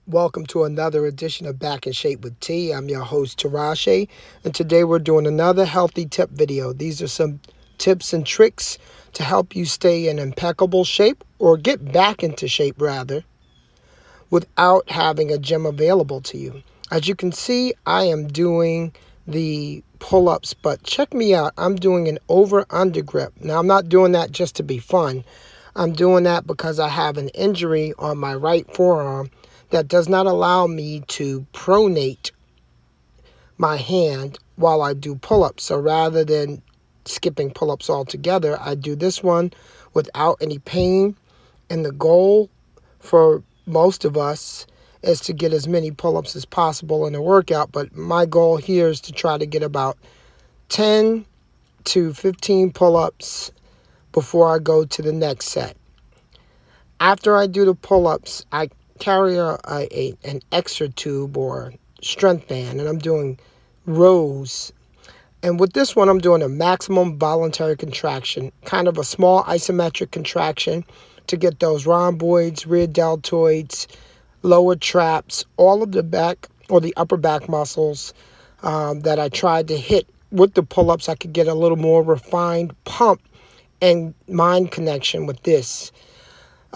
Welcome to another edition of Back in Shape with T. I'm your host, Tarache, and today we're doing another healthy tip video. These are some tips and tricks to help you stay in impeccable shape, or get back into shape rather, without having a gym available to you. As you can see, I am doing the pull-ups, but check me out. I'm doing an over-under grip. Now, I'm not doing that just to be fun. I'm doing that because I have an injury on my right forearm that does not allow me to pronate my hand while I do pull-ups. So rather than skipping pull-ups altogether, I do this one without any pain. And the goal for most of us is to get as many pull-ups as possible in a workout. But my goal here is to try to get about 10 to 15 pull-ups before I go to the next set. After I do the pull-ups, I carry an extra tube or strength band, and I'm doing rows. And with this one, I'm doing a maximum voluntary contraction, kind of a small isometric contraction to get those rhomboids, rear deltoids, lower traps, all of the back or the upper back muscles that I tried to hit with the pull-ups. I could get a little more refined pump and mind connection with this.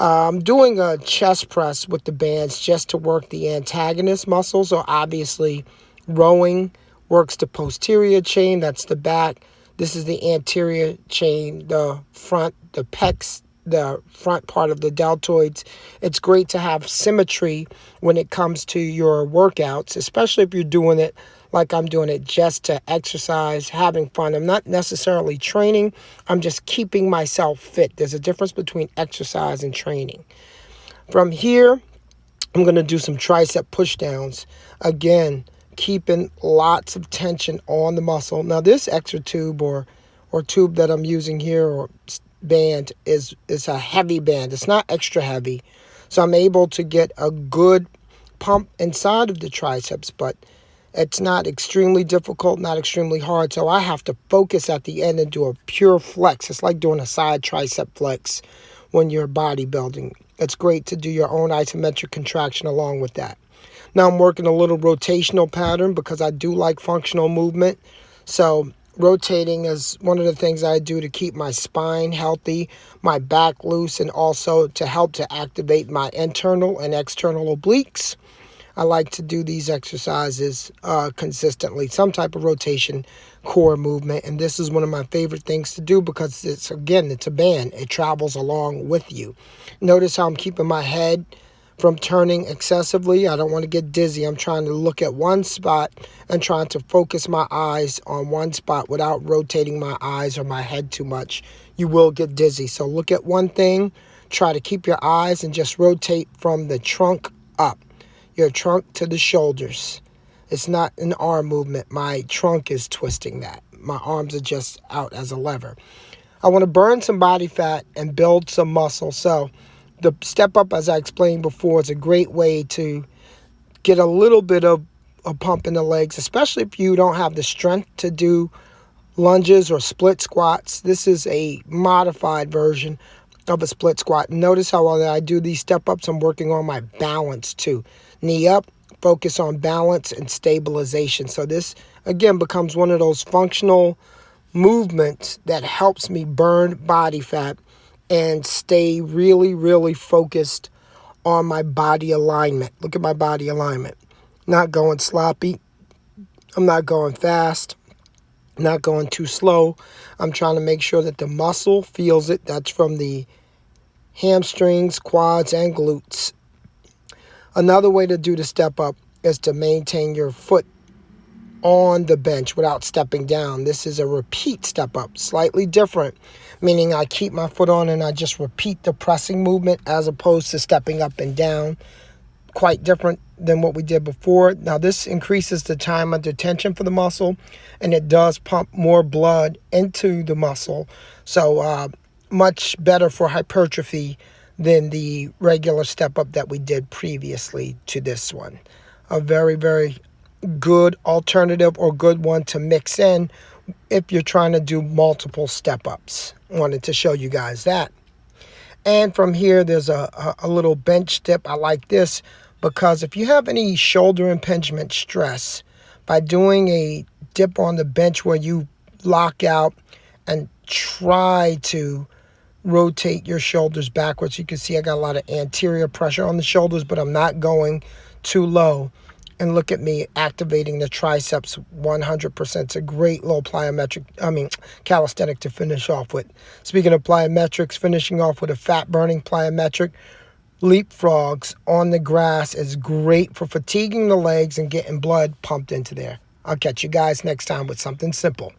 I'm doing a chest press with the bands just to work the antagonist muscles. So obviously, rowing works the posterior chain, that's the back. This is the anterior chain, the front, the pecs, the front part of the deltoids. It's great to have symmetry when it comes to your workouts, especially if you're doing it like I'm doing it just to exercise, having fun. I'm not necessarily training. I'm just keeping myself fit. There's a difference between exercise and training. From here, I'm going to do some tricep push downs. Again, keeping lots of tension on the muscle. Now, this extra tube or tube that I'm using here, or band, is a heavy band. It's not extra heavy. So I'm able to get a good pump inside of the triceps, but it's not extremely difficult, not extremely hard. So I have to focus at the end and do a pure flex. It's like doing a side tricep flex when you're bodybuilding. It's great to do your own isometric contraction along with that. Now I'm working a little rotational pattern because I do like functional movement. So rotating is one of the things I do to keep my spine healthy, my back loose, and also to help to activate my internal and external obliques. I like to do these exercises consistently, some type of rotation core movement. And this is one of my favorite things to do because it's a band. It travels along with you. Notice how I'm keeping my head from turning excessively. I don't want to get dizzy. I'm trying to look at one spot and trying to focus my eyes on one spot without rotating my eyes or my head too much. You will get dizzy. So look at one thing, try to keep your eyes, and just rotate from the trunk up. Your trunk to the shoulders. It's not an arm movement. My trunk is twisting that. My arms are just out as a lever. I want to burn some body fat and build some muscle. So the step up, as I explained before, is a great way to get a little bit of a pump in the legs, especially if you don't have the strength to do lunges or split squats. This is a modified version of a split squat. Notice how while I do these step ups, I'm working on my balance too. Knee up, focus on balance and stabilization. So this, again, becomes one of those functional movements that helps me burn body fat and stay really, really focused on my body alignment. Look at my body alignment. Not going sloppy. I'm not going fast. Not going too slow. I'm trying to make sure that the muscle feels it. That's from the hamstrings, quads, and glutes. Another way to do the step up is to maintain your foot on the bench without stepping down. This is a repeat step up, slightly different, meaning I keep my foot on and I just repeat the pressing movement as opposed to stepping up and down. Quite different than what we did before. Now this increases the time under tension for the muscle, and it does pump more blood into the muscle. So much better for hypertrophy than the regular step up that we did previously to this one. A very, very good alternative, or good one to mix in if you're trying to do multiple step ups. Wanted to show you guys that. And from here, there's a little bench dip. I like this because if you have any shoulder impingement stress, by doing a dip on the bench where you lock out and try to rotate your shoulders backwards. You can see I got a lot of anterior pressure on the shoulders, but I'm not going too low. And look at me activating the triceps 100%. It's a great low calisthenic to finish off with. Speaking of plyometrics, finishing off with a fat burning plyometric, leapfrogs on the grass is great for fatiguing the legs and getting blood pumped into there. I'll catch you guys next time with something simple.